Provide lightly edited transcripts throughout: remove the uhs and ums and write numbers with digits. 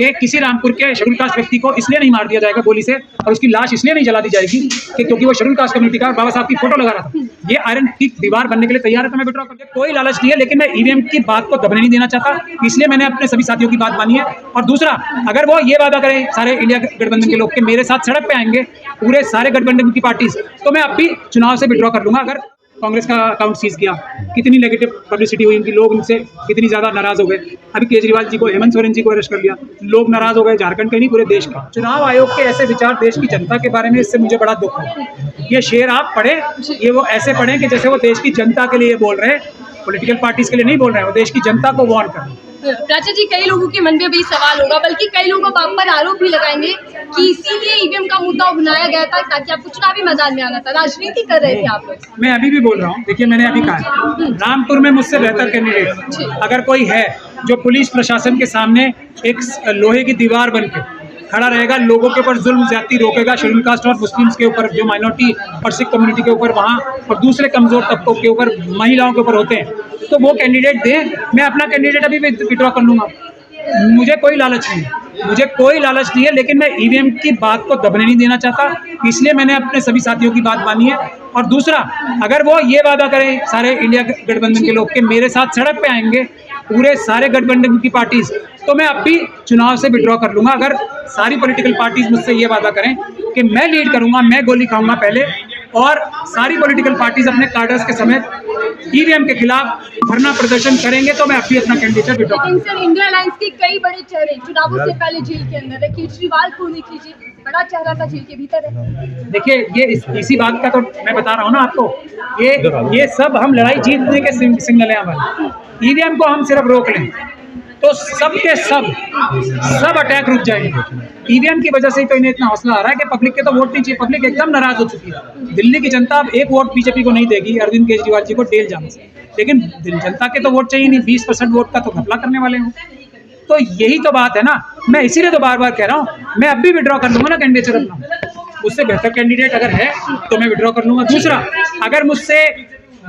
कि किसी रामपुर के शेड्यूल कास्ट व्यक्ति को इसलिए नहीं मार दिया जाएगा गोली से और उसकी लाश इसलिए नहीं जला दी जाएगी कि क्योंकि वो शेड्यूल कास्ट कम्युनिटी का और बाबा साहब की फोटो लगा रहा था। ये आयरन की दीवार बनने के लिए तैयार है तो मैं विड्रॉ कर दिया। कोई लालच नहीं है, लेकिन मैं ईवीएम की बात को दबने नहीं देना चाहता, इसलिए मैंने अपने सभी साथियों की बात मानी है। और दूसरा, अगर वो ये वादा करें सारे इंडिया गठबंधन के लोग कि मेरे साथ सड़क पे आएंगे पूरे सारे गठबंधन की पार्टीज, तो मैं अब भी चुनाव से विड्रॉ कर लूंगा। अगर कांग्रेस का अकाउंट सीज किया, कितनी नेगेटिव पब्लिसिटी हुई उनकी, लोग उनसे कितनी ज्यादा नाराज हो गए। अभी केजरीवाल जी को, हेमंत सोरेन जी को अरेस्ट कर लिया, लोग नाराज हो गए, झारखंड के नहीं पूरे देश का। चुनाव आयोग के ऐसे विचार देश की जनता के बारे में, इससे मुझे बड़ा दुख है। ये शेर आप पढ़े, ये वो ऐसे पढ़े कि जैसे वो देश की जनता के लिए बोल रहे हैं, पॉलिटिकल पार्टीज के लिए नहीं बोल रहे हैं, वो देश की जनता को वार्न कर रहे हैं। प्राची जी, कई लोगों के मन में भी सवाल होगा, बल्कि कई लोगों को आप पर आरोप भी लगाएंगे कि इसीलिए ईवीएम का मुद्दा उठाया गया था ताकि आपको चुनावी मैदान में आना था, राजनीति कर रहे थे आप लोग। मैं अभी भी बोल रहा हूँ, देखिए मैंने अभी कहा रामपुर में मुझसे बेहतर कैंडिडेट अगर कोई है जो पुलिस प्रशासन के सामने एक लोहे की दीवार बनकर खड़ा रहेगा, लोगों के ऊपर जुल्म ज्यादती रोकेगा, शेड्यूल कास्ट और मुस्लिम्स के ऊपर, जो माइनॉरिटी और सिख कम्युनिटी के ऊपर वहाँ और दूसरे कमजोर तबकों के ऊपर, महिलाओं के ऊपर होते हैं, तो वो कैंडिडेट दें। मैं अपना कैंडिडेट अभी विड्रॉ कर लूंगा। मुझे कोई लालच नहीं है, मुझे कोई लालच नहीं है, लेकिन मैं ईवीएम की बात को दबने नहीं देना चाहता, इसलिए मैंने अपने सभी साथियों की बात मानी है। और दूसरा, अगर वो ये वादा करें सारे इंडिया गठबंधन के लोग कि मेरे साथ सड़क पे आएंगे पूरे सारे गठबंधन की पार्टीज, तो मैं अब भी चुनाव से विड्रॉ कर लूंगा। अगर सारी पॉलिटिकल पार्टीज मुझसे ये वादा करें कि मैं लीड करूंगा, मैं गोली खाऊंगा पहले, और सारी पॉलिटिकल पार्टीज अपने कार्डर्स के समेत ईवीएम के खिलाफ धरना प्रदर्शन करेंगे, तो मैं अब भी अपना कैंडिडेट विड्रॉ करूंगा। इंडिया अलायंस के कई बड़े चेहरे चुनावों से पहले जेल के अंदर है, केजरीवाल को देख लीजिए, बड़ा चेहरा था जेल के भीतर है। देखिए, ये इसी बात का तो मैं बता रहा हूँ ना आपको, ये सब हम लड़ाई जीतने के सिग्नल है हमारे। ईवीएम को हम सिर्फ रोक लें तो सब के सब अटैक रुक जाएंगे। ईवीएम की वजह से ही तो इन्हें इतना हौसला आ रहा है कि पब्लिक के तो वोट नहीं चाहिए, पब्लिक एकदम नाराज हो चुकी है। दिल्ली की जनता अब एक वोट बीजेपी को नहीं देगी, अरविंद केजरीवाल जी को जेल जाने से, लेकिन जनता के तो वोट चाहिए नहीं, 20% वोट का तो घपला करने वाले हूँ। तो यही तो बात है ना, मैं इसीलिए तो बार बार कह रहा हूँ, मैं अब भी विड्रॉ कर लूंगा ना कैंडिडेट अपना। उससे बेहतर कैंडिडेट अगर है तो मैं विड्रॉ कर लूंगा। दूसरा, अगर मुझसे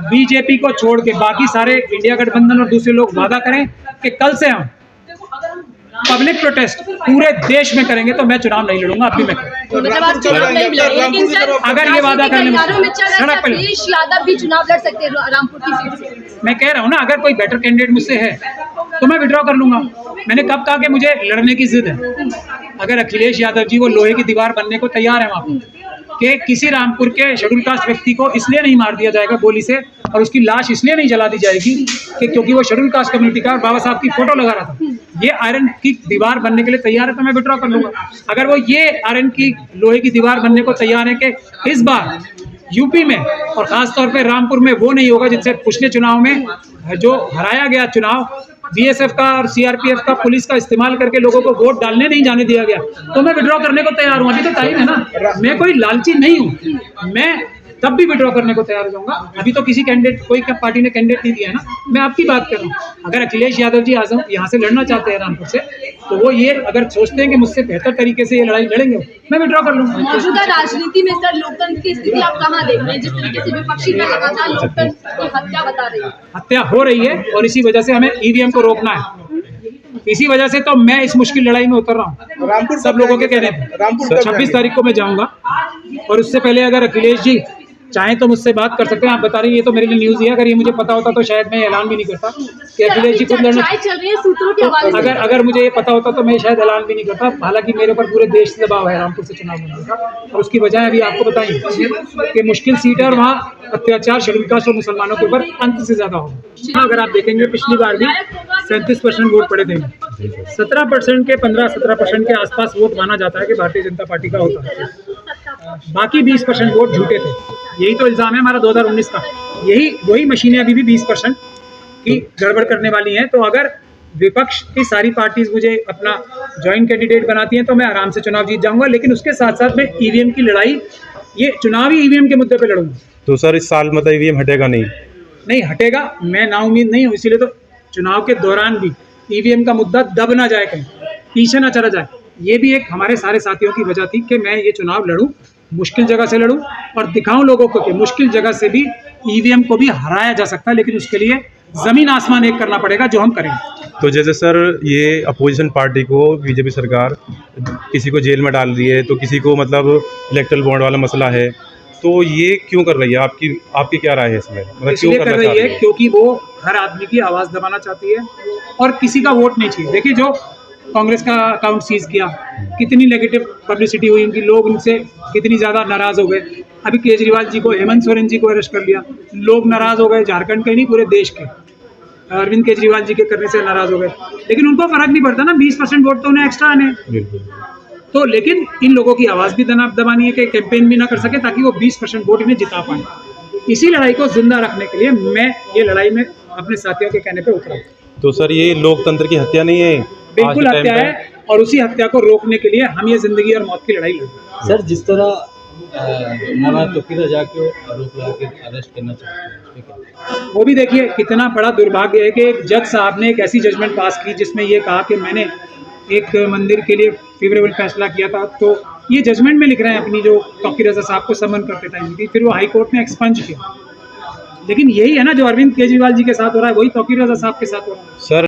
बीजेपी को छोड़ के बाकी सारे इंडिया गठबंधन और दूसरे लोग वादा करें कि कल से हम पब्लिक प्रोटेस्ट पूरे देश में करेंगे, तो मैं चुनाव नहीं लड़ूंगा। अब भी मैं अगर ये वादा करने में सड़क पर यादव भी चुनाव लड़ सकते हैं रामपुर की सीट से, मैं कह रहा हूँ ना, अगर कोई बेटर कैंडिडेट मुझसे है तो मैं विड्रॉ कर लूंगा। मैंने कब कहा कि मुझे लड़ने की जिद है। अगर अखिलेश यादव जी वो लोहे की दीवार बनने को तैयार है वहाँ कि किसी रामपुर के शेड्यूल कास्ट व्यक्ति को इसलिए नहीं मार दिया जाएगा गोली से और उसकी लाश इसलिए नहीं जला दी जाएगी कि क्योंकि वो शेड्यूल कास्ट कम्युनिटी का और बाबा साहब की फोटो लगा रहा था, ये आयरन की दीवार बनने के लिए तैयार है तो मैं विड्रॉ कर लूंगा। अगर वो ये आयरन की लोहे की दीवार बनने को तैयार है कि इस बार यूपी में और खासतौर पे रामपुर में वो नहीं होगा जिससे पिछले चुनाव में जो हराया गया चुनाव, बीएसएफ का और सीआरपीएफ का, पुलिस का इस्तेमाल करके लोगों को वोट डालने नहीं जाने दिया गया, तो मैं विड्रॉ करने को तैयार हूँ। अभी तो टाइम है ना, मैं कोई लालची नहीं हूँ, मैं तब भी विड्रॉ करने को तैयार हो जाऊंगा। अभी तो किसी कैंडिडेट, कोई पार्टी ने कैंडिडेट नहीं दिया है ना, मैं आपकी बात कर रहा हूँ। अगर अखिलेश यादव जी यहाँ से लड़ना चाहते हैं रामपुर से, तो वो ये अगर सोचते हैं कि मुझसे बेहतर तरीके से ये लड़ाई लड़ेंगे, मैं विड्रॉ कर लूंगा। मौजूदा राजनीति में सर लोकतंत्र की स्थिति आप कहाँ देख रहे हैं? जिस तरीके से विपक्षी दल लगातार लोकतंत्र की हत्या बता रही है, हत्या हो रही है और इसी वजह से हमें ईवीएम को रोकना है। इसी वजह से तो मैं इस मुश्किल लड़ाई में उतर रहा हूँ सब लोगों के कहने पे। 26 तारीख को मैं जाऊंगा और उससे पहले अगर अखिलेश जी चाहे तो मुझसे बात कर सकते हैं। आप बता रही हैं, ये तो मेरे लिए न्यूज़ ही है, अगर ये मुझे पता होता तो शायद मैं ऐलान भी नहीं करता कि अखिलेश जी खुद लड़ना। अगर मुझे ये पता होता तो मैं शायद ऐलान भी नहीं करता। हालांकि मेरे ऊपर पूरे देश से दबाव है रामपुर से चुनाव लड़ने का, और उसकी वजह अभी आपको बताएंगे कि मुश्किल सीट है और वहाँ अत्याचार शेड्यूल कास्ट और मुसलमानों के ऊपर अंत से ज्यादा होगा। अगर आप देखेंगे पिछली बार भी 37% वोट पड़े थे, 17% के 15-17% के आसपास वोट माना जाता है कि भारतीय जनता पार्टी का होता है, बाकी 20% वोट झूठे थे। यही तो इल्जाम है हमारा 2019 का। वही मशीनें अभी भी 20% की गड़बड़ करने वाली हैं। तो अगर विपक्ष की सारी पार्टीज मुझे अपना जॉइंट कैंडिडेट बनाती हैं तो मैं आराम से चुनाव जीत जाऊंगा, लेकिन उसके साथ साथ मैं ईवीएम की लड़ाई, ये चुनावी ईवीएम के मुद्दे पे लड़ूंगा। तो सर इस साल मतलब ईवीएम हटेगा नहीं हटेगा, मैं नाउम्मीद नहीं हूँ। इसीलिए तो चुनाव के दौरान भी ईवीएम का मुद्दा दब ना जाए, कहीं पीछे ना चला जाए। ये भी एक हमारे सारे साथियों की वजह थी कि मैं ये चुनाव लड़ूं, मुश्किल जगह से लड़ूं और दिखाऊं लोगों को कि मुश्किल जगह से भी ईवीएम को भी हराया जा सकता है, लेकिन उसके लिए जमीन आसमान एक करना पड़ेगा, जो हम करेंगे। तो जैसे सर ये अपोजिशन पार्टी को बीजेपी सरकार किसी को जेल में डाल रही है, तो किसी को मतलब इलेक्टोरल बॉन्ड वाला मसला है, तो ये क्यों कर रही है? आपकी क्या राय है इसमें? मतलब क्यों इसलिए करना कर रही चाह है क्योंकि वो हर आदमी की आवाज़ दबाना चाहती है और किसी का वोट नहीं चाहिए। देखिए जो कांग्रेस का अकाउंट सीज किया, कितनी नेगेटिव पब्लिसिटी हुई उनकी, लोग उनसे कितनी ज़्यादा नाराज़ हो गए। अभी केजरीवाल जी को, हेमंत सोरेन जी को अरेस्ट कर लिया, लोग नाराज़ हो गए, झारखंड के नहीं पूरे देश के। अरविंद केजरीवाल जी के करने से नाराज़ हो गए, लेकिन उनको फ़र्क नहीं पड़ता ना, 20% वोट तो उन्हें एक्स्ट्रा आने। बिल्कुल। तो लेकिन इन लोगों की आवाज़ भी दबानी है कि कैंपेन भी ना कर सके ताकि वो 20% वोट इन्हें जिता पाए। इसी लड़ाई को जिंदा रखने के लिए मैं ये लड़ाई में अपने साथियों के कहने पे उतरा। तो सर ये लोकतंत्र की हत्या नहीं है? बिल्कुल हत्या है, और उसी हत्या को रोकने के लिए हम ये जिंदगी और मौत की लड़ाई लड़ रहे हैं। सर जिस तरह मौलाना तौकीर रज़ा को आरोप लगा के अरेस्ट करना चाहते हैं, उसमें क्या? वो भी देखिए कितना बड़ा दुर्भाग्य है कि एक जज साहब ने एक ऐसी जजमेंट पास की जिसमें ये कहा कि मैंने एक मंदिर के लिए फेवरेबल फैसला किया था, तो ये जजमेंट में लिख रहे हैं अपनी जो तौकीर रज़ा साहब को समन करते टाइम की, फिर वो हाई कोर्ट ने एक्सपंज किया। लेकिन यही है ना जो अरविंद केजरीवाल जी के साथ हो रहा है, वही तौकीर रज़ा साहब के साथ हो रहा है। सर